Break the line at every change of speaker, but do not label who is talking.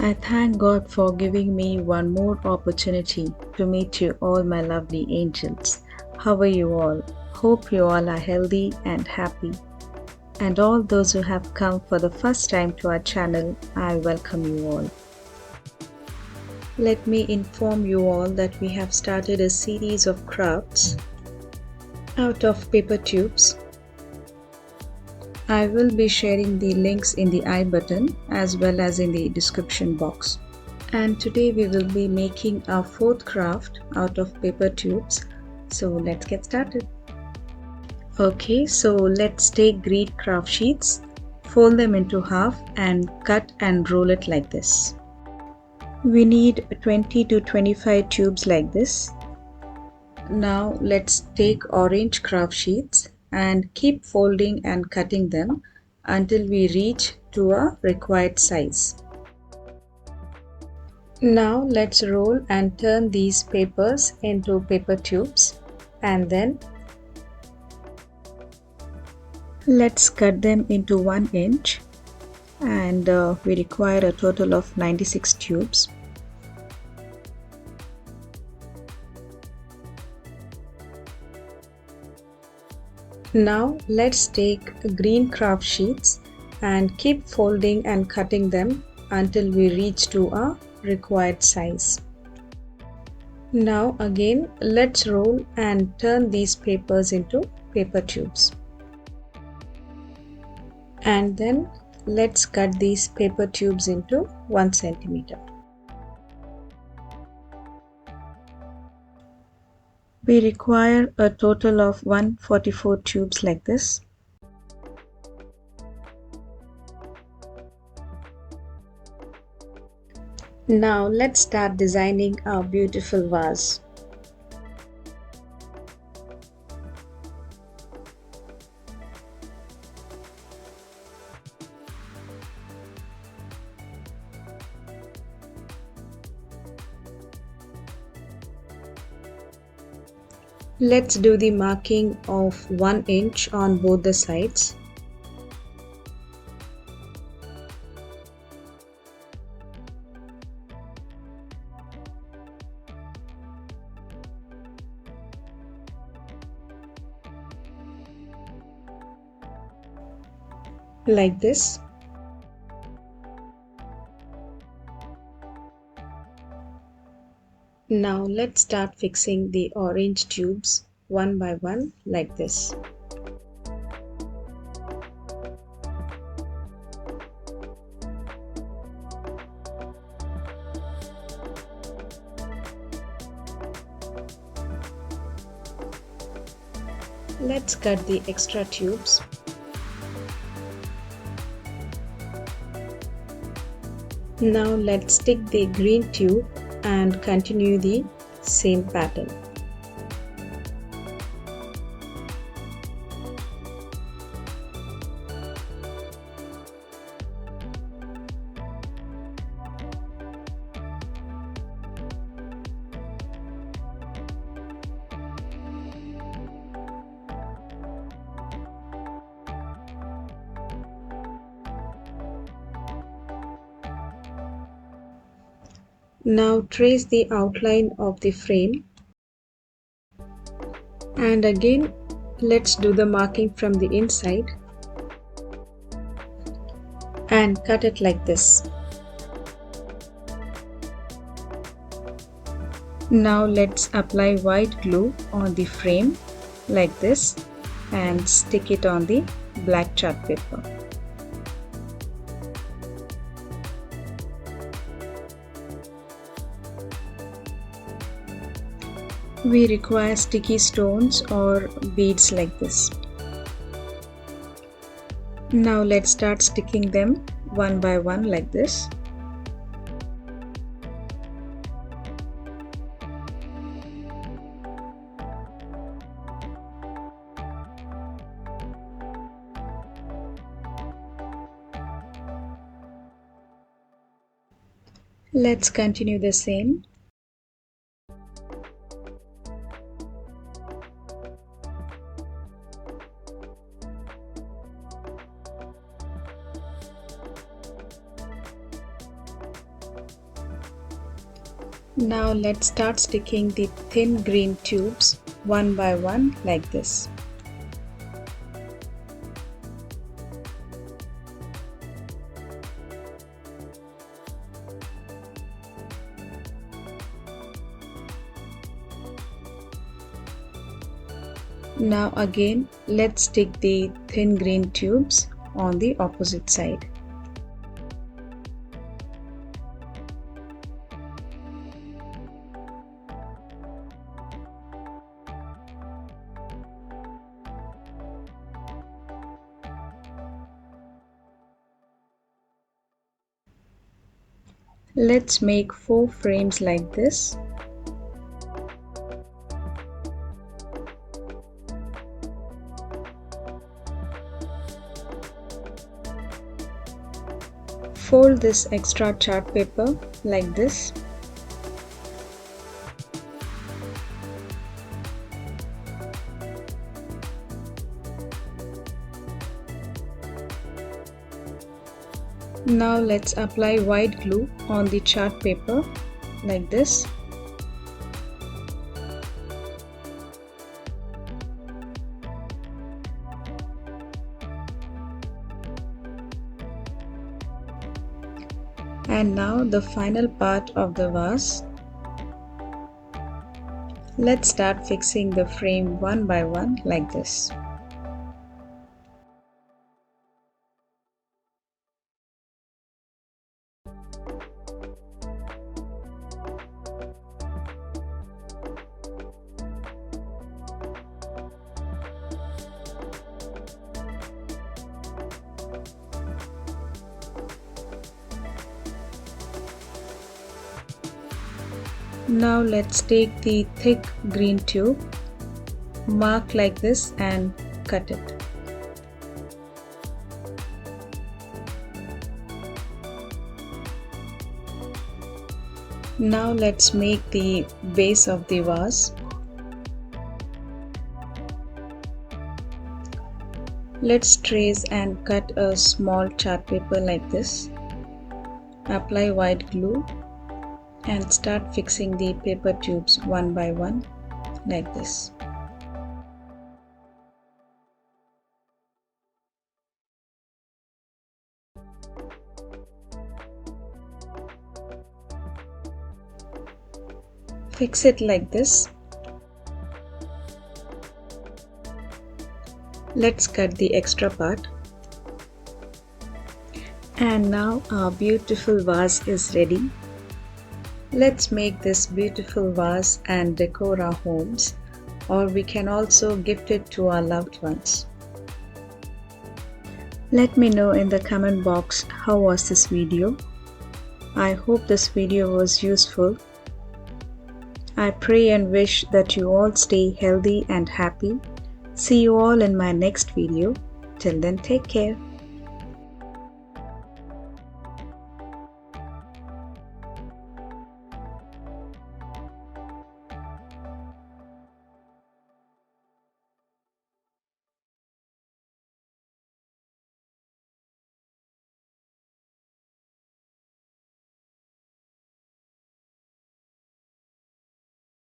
I thank God for giving me one more opportunity to meet you all, my lovely angels. How are you all? Hope you all are healthy and happy. And all those who have come for the first time to our channel, I welcome you all. Let me inform you all that we have started a series of crafts out of paper tubes. I will be sharing the links in the I button as well as in the description box. And today we will be making our fourth craft out of paper tubes. So let's get started. Okay, so let's take green craft sheets, fold them into half and cut and roll it like this. We need 20 to 25 tubes like this. Now let's take orange craft sheets and keep folding and cutting them until we reach to a required size. Now let's roll and turn these papers into paper tubes and then let's cut them into 1 inch and we require a total of 96 tubes. Now let's take green craft sheets and keep folding and cutting them until we reach to a required size. Now again let's roll and turn these papers into paper tubes. And then let's cut these paper tubes into 1 centimeter. We require a total of 144 tubes like this. Now let's start designing our beautiful vase. Let's do the marking of 1 inch on both the sides. Like this. Now let's start fixing the orange tubes one by one like this. Let's cut the extra tubes. Now let's stick the green tube and continue the same pattern. Now trace the outline of the frame and again let's do the marking from the inside and cut it like this. Now let's apply white glue on the frame like this and stick it on the black chart paper. We require sticky stones or beads like this. Now let's start sticking them one by one like this. Let's continue the same. Now let's start sticking the thin green tubes one by one like this. Now again, let's stick the thin green tubes on the opposite side. Let's make 4 frames like this. Fold this extra chart paper like this. Now let's apply white glue on the chart paper like this. And now the final part of the vase. Let's start fixing the frame one by one like this. Now let's take the thick green tube, mark like this and cut it. Now let's make the base of the vase. Let's trace and cut a small chart paper like this. Apply white glue and start fixing the paper tubes one by one like this. Fix it like this. Let's cut the extra part. And now our beautiful vase is ready. Let's make this beautiful vase and decor our homes, or we can also gift it to our loved ones. Let me know in the comment box how was this video. I hope this video was useful. I pray and wish that you all stay healthy and happy. See you all in my next video. Till then, take care.